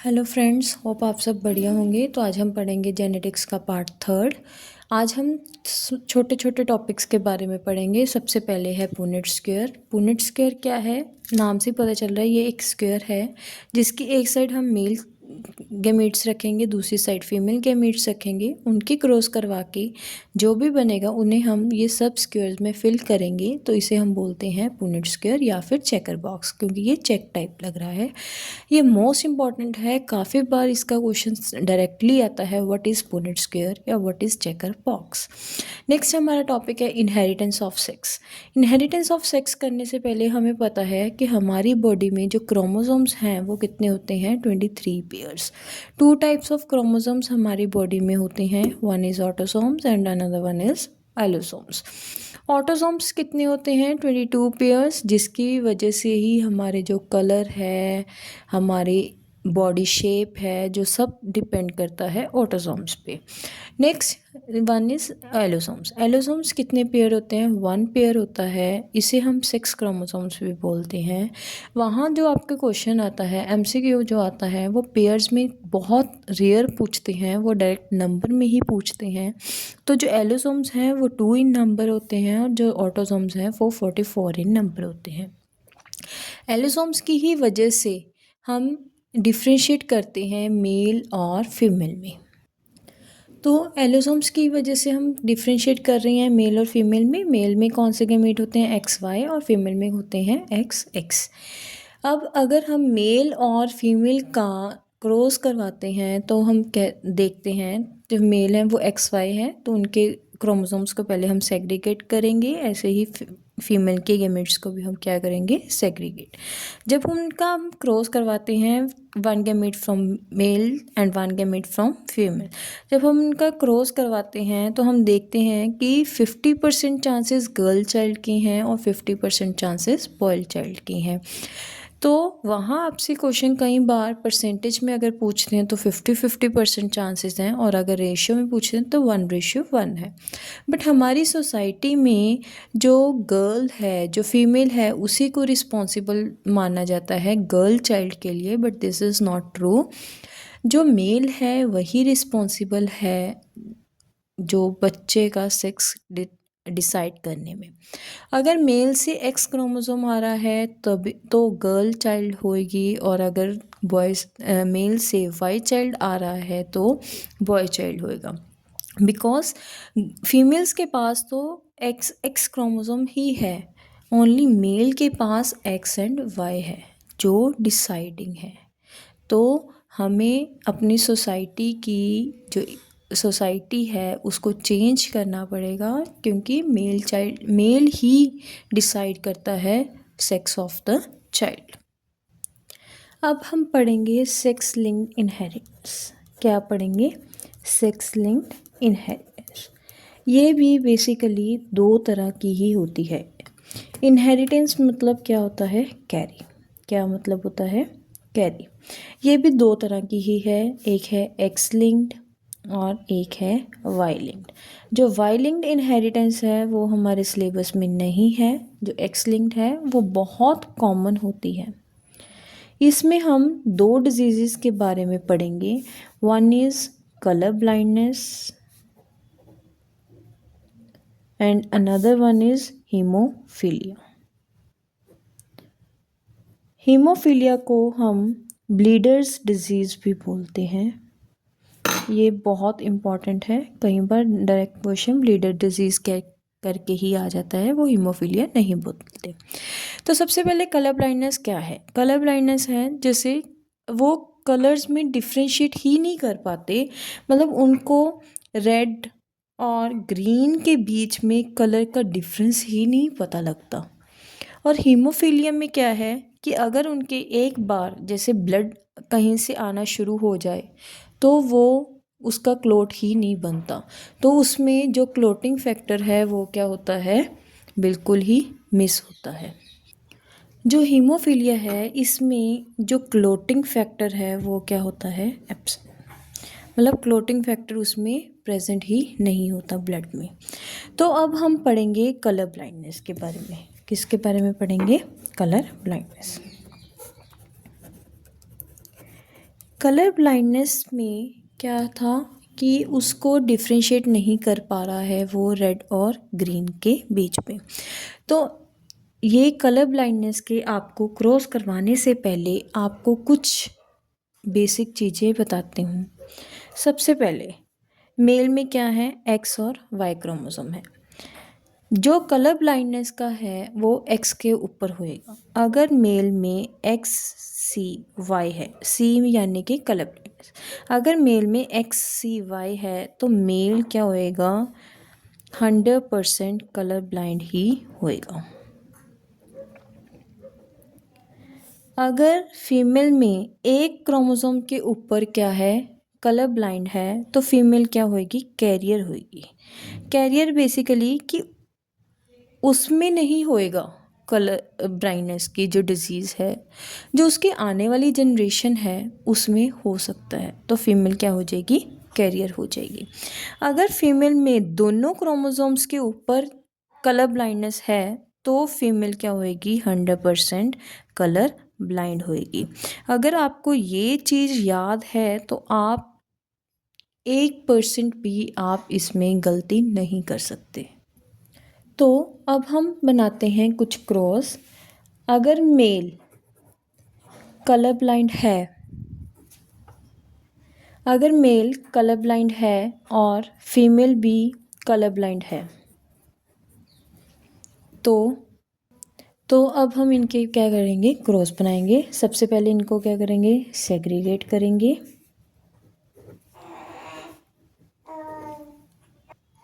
Hello friends, hope आप सब बढ़िया होंगे। तो आज हम पढ़ेंगे जेनेटिक्स का पार्ट थर्ड। आज हम छोटे छोटे टॉपिक्स के बारे में पढ़ेंगे। सबसे पहले है पुनेट स्क्वायर। पुनेट स्क्वायर क्या है, नाम से पता चल रहा है ये एक स्क्वायर है जिसकी एक साइड हम मेल गैमीट्स रखेंगे, दूसरी साइड फीमेल गैमीट्स रखेंगे। उनकी क्रॉस करवा के जो भी बनेगा उन्हें हम ये सब स्क्वायर्स में फिल करेंगे, तो इसे हम बोलते हैं पुनेट स्क्वायर या फिर चेकर बॉक्स, क्योंकि ये चेक टाइप लग रहा है। ये मोस्ट इम्पॉर्टेंट है, काफ़ी बार इसका क्वेश्चन डायरेक्टली आता है, व्हाट इज़ पुनेट स्क्वायर या what is checker box. Next हमारा टॉपिक है inheritance of sex. Inheritance of sex करने से पहले हमें पता है कि हमारी बॉडी में जो क्रोमोसोम्स हैं वो कितने होते हैं, 23 pairs. Two types of chromosomes हमारी बॉडी में होते हैं, one is autosomes and another one is allosomes. Autosomes कितने होते हैं, 22 पेयर्स, जिसकी वजह से ही हमारे जो कलर है, हमारी बॉडी शेप है, जो सब डिपेंड करता है ऑटोसोम्स पे। Next one is allosomes. Allosomes कितने पेयर होते हैं, वन पेयर होता है। इसे हम सेक्स क्रोमोसोम्स भी बोलते हैं। वहाँ जो आपके क्वेश्चन आता है, एमसीक्यू जो आता है, वो पेयर्स में बहुत रेयर पूछते हैं, वो डायरेक्ट नंबर में ही पूछते हैं। तो जो एलोसोम्स हैं वो 2 इन नंबर होते हैं और जो ऑटोसोम्स हैं वो 44 इन नंबर होते हैं। एलोसोम्स की ही वजह से हम डिफ्रेंशिएट करते हैं मेल और फीमेल में। तो एलोसोम्स की वजह से हम डिफ्रेंशिएट कर रहे हैं मेल और फीमेल में। मेल में कौन से गैमीट होते हैं, एक्स वाई, और फीमेल में होते हैं एक्स एक्स। अब अगर हम मेल और फीमेल का क्रॉस करवाते हैं तो हम देखते हैं जो मेल हैं वो एक्स वाई है, तो उनके क्रोमोसोम्स को पहले हम सेग्रीगेट करेंगे। ऐसे ही फीमेल के गैमेट्स को भी हम क्या करेंगे, सेग्रीगेट। जब उनका हम क्रॉस करवाते हैं, one gamete from male and one gamete from female, जब हम उनका क्रॉस करवाते हैं तो हम देखते हैं कि 50% चांसेस गर्ल चाइल्ड के हैं और 50% चांसेस बॉय चाइल्ड के हैं। तो वहाँ आपसे क्वेश्चन कई बार परसेंटेज में अगर पूछते हैं तो 50% चांसेस हैं, और अगर रेशियो में पूछते हैं तो 1:1 है। बट हमारी सोसाइटी में जो गर्ल है, जो फीमेल है, उसी को रिस्पॉन्सिबल माना जाता है गर्ल चाइल्ड के लिए, but this is not true. जो मेल है वही रिस्पॉन्सिबल है जो बच्चे का सेक्स डिसाइड करने में। अगर मेल से एक्स क्रोमोसोम आ रहा है तब तो गर्ल चाइल्ड होगी, और अगर बॉयज मेल से वाई चाइल्ड आ रहा है तो बॉय चाइल्ड होएगा। बिकॉज फीमेल्स के पास तो एक्स एक्स क्रोमोसोम ही है, ओनली मेल के पास एक्स एंड वाई है जो डिसाइडिंग है। तो हमें अपनी सोसाइटी की जो सोसाइटी है उसको चेंज करना पड़ेगा, क्योंकि मेल ही डिसाइड करता है सेक्स ऑफ द चाइल्ड। अब हम पढ़ेंगे सेक्स लिंक्ड इनहेरिटेंस। क्या पढ़ेंगे, सेक्स लिंक्ड इनहेरिटेंस। ये भी बेसिकली 2 तरह की ही होती है। इनहेरिटेंस मतलब क्या होता है, कैरी। क्या मतलब होता है, कैरी। ये भी 2 तरह की ही है, एक है एक्स लिंक्ड और एक है वाई लिंक्ड। जो वाई लिंक्ड इनहेरिटेंस है वो हमारे सिलेबस में नहीं है, जो एक्स लिंक्ड है वो बहुत कॉमन होती है। इसमें हम 2 डिजीज़ के बारे में पढ़ेंगे, one is colour blindness and another one is haemophilia. Haemophilia को हम ब्लीडर्स डिजीज़ भी बोलते हैं। ये बहुत इम्पॉर्टेंट है, कई बार डायरेक्ट क्वेश्चन ब्लीडर डिजीज़ करके ही आ जाता है, वो हीमोफीलिया नहीं बोलते। तो सबसे पहले कलर ब्लाइंडनेस क्या है। कलर ब्लाइंडनेस है जैसे वो कलर्स में डिफ्रेंशिएट ही नहीं कर पाते, मतलब उनको रेड और ग्रीन के बीच में कलर का डिफरेंस ही नहीं पता लगता। और हीमोफीलिया में क्या है कि अगर उनके एक बार जैसे ब्लड कहीं से आना शुरू हो जाए तो वो उसका क्लोट ही नहीं बनता, तो उसमें जो क्लोटिंग फैक्टर है वो क्या होता है, बिल्कुल ही मिस होता है। जो हीमोफीलिया है इसमें जो क्लोटिंग फैक्टर है वो क्या होता है, एब्सेंट, मतलब क्लोटिंग फैक्टर उसमें प्रेजेंट ही नहीं होता ब्लड में। तो अब हम पढ़ेंगे कलर ब्लाइंडनेस के बारे में। किसके बारे में पढ़ेंगे, कलर ब्लाइंडनेस। कलर ब्लाइंडनेस में क्या था कि उसको डिफ्रेंशिएट नहीं कर पा रहा है वो रेड और ग्रीन के बीच में। तो ये कलर ब्लाइंडनेस के आपको क्रॉस करवाने से पहले आपको कुछ बेसिक चीज़ें बताती हूँ। सबसे पहले मेल में क्या है, एक्स और वाई क्रोमोसोम है। जो कलर ब्लाइंडनेस का है वो एक्स के ऊपर होएगा। अगर मेल में एक्स सी वाई है, सी यानी कि कलर ब्लाइंडनेस, अगर मेल में एक्स सी वाई है तो मेल क्या होएगा, 100% कलर ब्लाइंड ही होएगा। अगर फीमेल में एक क्रोमोसोम के ऊपर क्या है, कलर ब्लाइंड है, तो फीमेल क्या होएगी, कैरियर होएगी। कैरियर बेसिकली कि उसमें नहीं होएगा कलर ब्लाइंडनेस की जो डिज़ीज़ है, जो उसके आने वाली जनरेशन है उसमें हो सकता है, तो फीमेल क्या हो जाएगी, कैरियर हो जाएगी। अगर फीमेल में दोनों क्रोमोसोम्स के ऊपर कलर ब्लाइंडनेस है तो फीमेल क्या होएगी, 100% कलर ब्लाइंड होएगी। अगर आपको ये चीज़ याद है तो आप 1% भी आप इसमें गलती नहीं कर सकते। तो अब हम बनाते हैं कुछ क्रॉस। अगर मेल कलर ब्लाइंड है, अगर मेल कलर ब्लाइंड है और फीमेल भी कलर ब्लाइंड है तो अब हम इनके क्या करेंगे, क्रॉस बनाएंगे। सबसे पहले इनको क्या करेंगे, सेग्रीगेट करेंगे।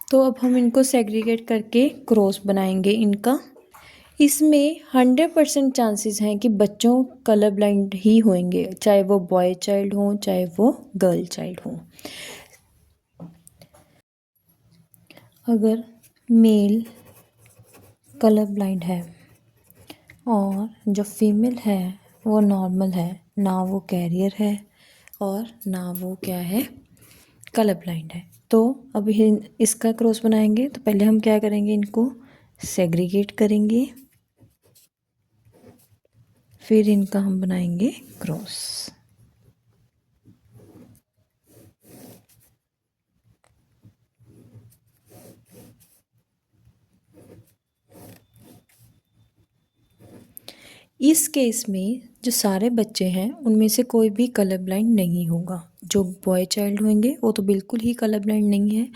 तो अब हम इनको सेग्रीगेट करके क्रॉस बनाएंगे इनका। इसमें 100% चांसेस हैं कि बच्चों कलर ब्लाइंड ही होंगे, चाहे वो बॉय चाइल्ड हो चाहे वो गर्ल चाइल्ड हो। अगर मेल कलर ब्लाइंड है और जो फीमेल है वो नॉर्मल है, ना वो कैरियर है और ना वो क्या है, कलर ब्लाइंड है, तो अब इसका क्रॉस बनाएंगे। तो पहले हम क्या करेंगे, इनको सेग्रीगेट करेंगे, फिर इनका हम बनाएंगे क्रॉस। इस केस में जो सारे बच्चे हैं उनमें से कोई भी कलर ब्लाइंड नहीं होगा। जो बॉय चाइल्ड होंगे वो तो बिल्कुल ही कलर ब्लाइंड नहीं है,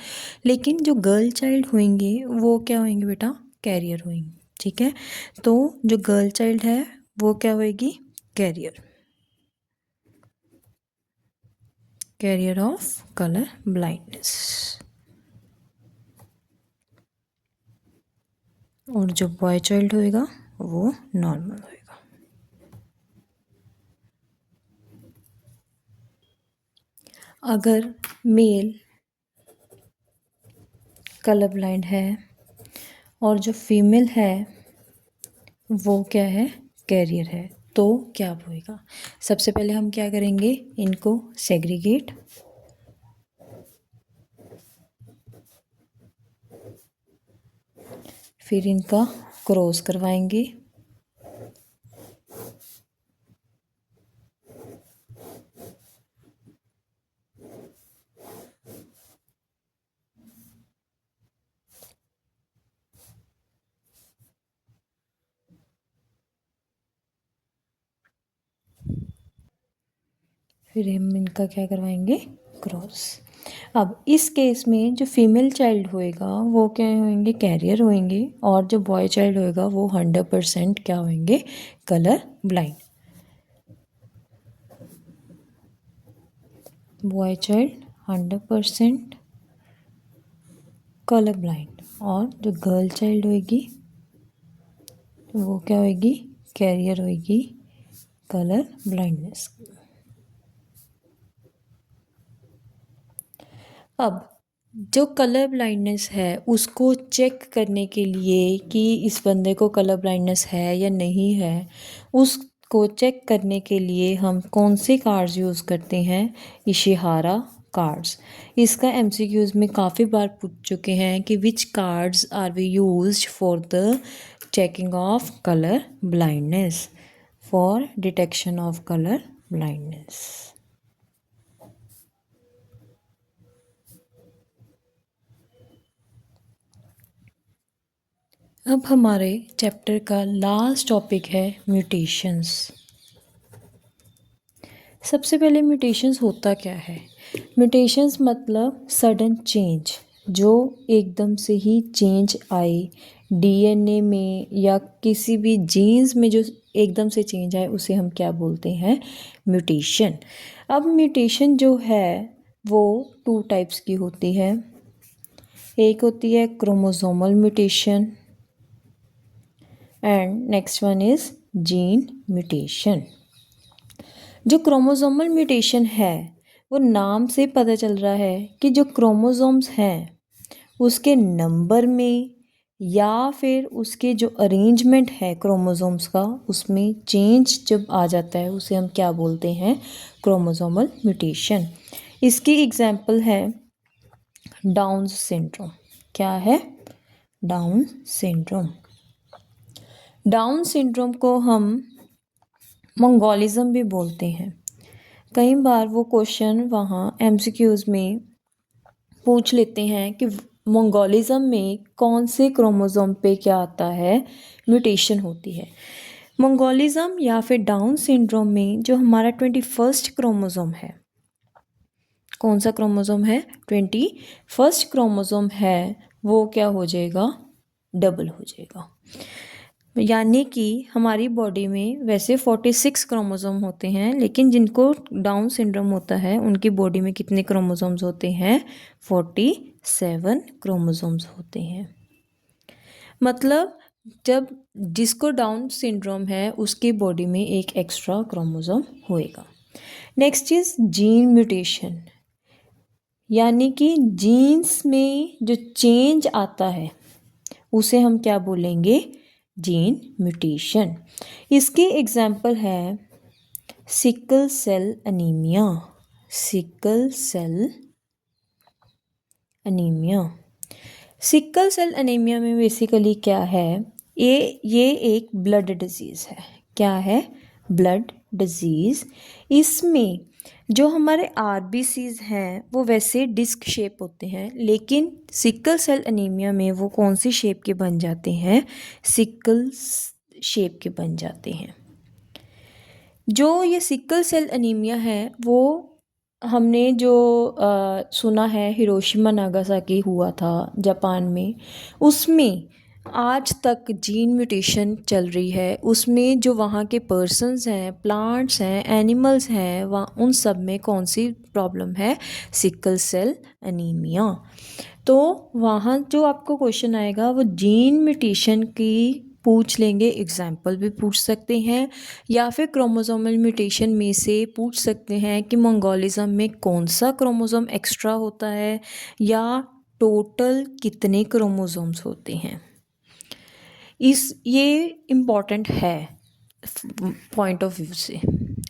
लेकिन जो गर्ल चाइल्ड होंगे वो क्या होंगे बेटा, कैरियर होंगे। ठीक है, तो जो गर्ल चाइल्ड है वो क्या होएगी, carrier, carrier of colour blindness. और जो बॉय चाइल्ड होएगा वो नॉर्मल होएगा। अगर मेल कलर ब्लाइंड है और जो फीमेल है वो क्या है, कैरियर है, तो क्या होएगा। सबसे पहले हम क्या करेंगे, इनको सेग्रीगेट, फिर इनका क्रॉस करवाएंगे, फिर हम इनका क्या करवाएंगे, क्रॉस। अब इस केस में जो फीमेल चाइल्ड होएगा वो क्या होंगे, कैरियर होंगे, और जो बॉय चाइल्ड होएगा वो 100% क्या होंगे, colour blind. Boy child 100% colour blind, और जो गर्ल चाइल्ड होएगी वो क्या होएगी, कैरियर होएगी कलर ब्लाइंडनेस। अब जो कलर ब्लाइंडनेस है उसको चेक करने के लिए कि इस बंदे को कलर ब्लाइंडनेस है या नहीं है, उसको चेक करने के लिए हम कौन से कार्ड्स यूज़ करते हैं, इशिहारा कार्ड्स। इसका एमसीक्यूज़ में काफ़ी बार पूछ चुके हैं कि which cards are we used for the checking of colour blindness, for detection of colour blindness. अब हमारे चैप्टर का लास्ट टॉपिक है म्यूटेशंस। सबसे पहले म्यूटेशंस होता क्या है? म्यूटेशंस मतलब सडन चेंज, जो एकदम से ही चेंज आए डीएनए में या किसी भी जीन्स में, जो एकदम से चेंज आए उसे हम क्या बोलते हैं? म्यूटेशन। अब म्यूटेशन जो है वो 2 टाइप्स की होती है। एक होती है chromosomal mutation and next one is gene mutation. जो क्रोमोसोमल म्यूटेशन है वो नाम से पता चल रहा है कि जो क्रोमोसोम्स हैं उसके नंबर में या फिर उसके जो अरेंजमेंट है क्रोमोसोम्स का उसमें चेंज जब आ जाता है उसे हम क्या बोलते हैं? Chromosomal mutation. इसकी एग्जांपल है डाउन सिंड्रोम। क्या है? Down syndrome. डाउन सिंड्रोम को हम मंगोलिज्म भी बोलते हैं। कई बार वो क्वेश्चन वहाँ एमसीक्यूज़ में पूछ लेते हैं कि मंगोलिज्म में कौन से क्रोमोसोम पे क्या आता है? म्यूटेशन होती है। मंगोलिज्म या फिर डाउन सिंड्रोम में जो हमारा 21st क्रोमोसोम है, कौन सा क्रोमोसोम है? 21st क्रोमोसोम है, वो क्या हो जाएगा? डबल हो जाएगा। यानी कि हमारी बॉडी में वैसे 46 क्रोमोसोम होते हैं, लेकिन जिनको डाउन सिंड्रोम होता है उनकी बॉडी में कितने क्रोमोसोम्स होते हैं? 47 क्रोमोसोम्स होते हैं। मतलब जब जिसको डाउन सिंड्रोम है उसकी बॉडी में एक एक्स्ट्रा क्रोमोसोम होएगा। नेक्स्ट इज जीन म्यूटेशन, यानी कि जीन्स में जो चेंज आता है उसे हम क्या बोलेंगे? Gene mutation. इसके एग्जाम्पल है sickle cell anaemia. Sickle cell anaemia. Sickle cell anaemia में बेसिकली क्या है? ये एक ब्लड डिजीज़ है। क्या है? Blood disease. इसमें जो हमारे आरबीसीज हैं वो वैसे डिस्क शेप होते हैं, लेकिन सिकल सेल अनीमिया में वो कौन सी शेप के बन जाते हैं? सिकल शेप के बन जाते हैं। जो ये सिकल सेल अनीमिया है वो हमने जो सुना है हिरोशिमा नागासाकी हुआ था जापान में, उसमें आज तक जीन म्यूटेशन चल रही है। उसमें जो वहाँ के पर्सन्स हैं, प्लांट्स हैं, एनिमल्स हैं, वहाँ उन सब में कौन सी प्रॉब्लम है? Sickle cell anaemia. तो वहाँ जो आपको क्वेश्चन आएगा वो जीन म्यूटेशन की पूछ लेंगे, एग्जाम्पल भी पूछ सकते हैं, या फिर क्रोमोसोमल म्यूटेशन में से पूछ सकते हैं कि मंगोलिज्म में कौन सा क्रोमोसोम एक्स्ट्रा होता है या टोटल कितने क्रोमोसोम्स होते हैं। ये इम्पॉर्टेंट है पॉइंट ऑफ व्यू से,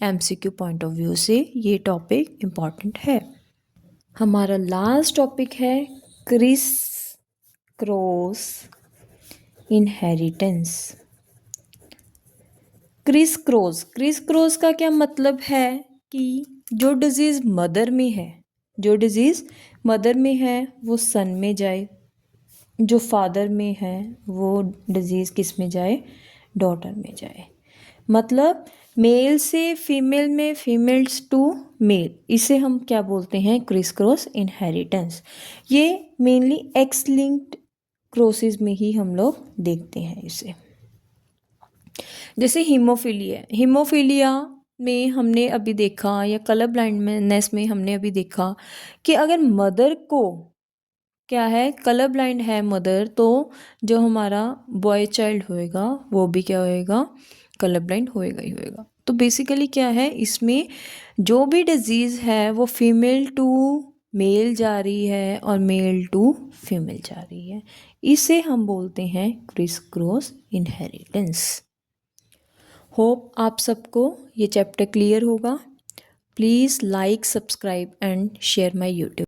एमसीक्यू पॉइंट ऑफ व्यू से ये टॉपिक इम्पॉर्टेंट है। हमारा लास्ट टॉपिक है criss cross inheritance. Criss cross का क्या मतलब है? कि जो डिज़ीज़ मदर में है, जो डिज़ीज़ मदर में है वो सन में जाए, जो फादर में है वो डिज़ीज़ किस में जाए? डॉटर में जाए। मतलब मेल से फीमेल में, फीमेल्स टू मेल, इसे हम क्या बोलते हैं? Criss cross inheritance. ये मेनली एक्स लिंक्ड क्रॉसेस में ही हम लोग देखते हैं इसे। जैसे हीमोफीलिया में हमने अभी देखा, या कलर ब्लाइंडनेस में हमने अभी देखा कि अगर मदर को क्या है, कलर ब्लाइंड है मदर, तो जो हमारा बॉय चाइल्ड होएगा वो भी क्या होएगा? कलर ब्लाइंड होएगा ही होएगा। तो बेसिकली क्या है, इसमें जो भी डिजीज़ है वो फीमेल टू मेल जा रही है और मेल टू फीमेल जा रही है। इसे हम बोलते हैं क्रिस क्रॉस इनहेरिटेंस। होप आप सबको ये चैप्टर क्लियर होगा। Please like, subscribe and share my YouTube.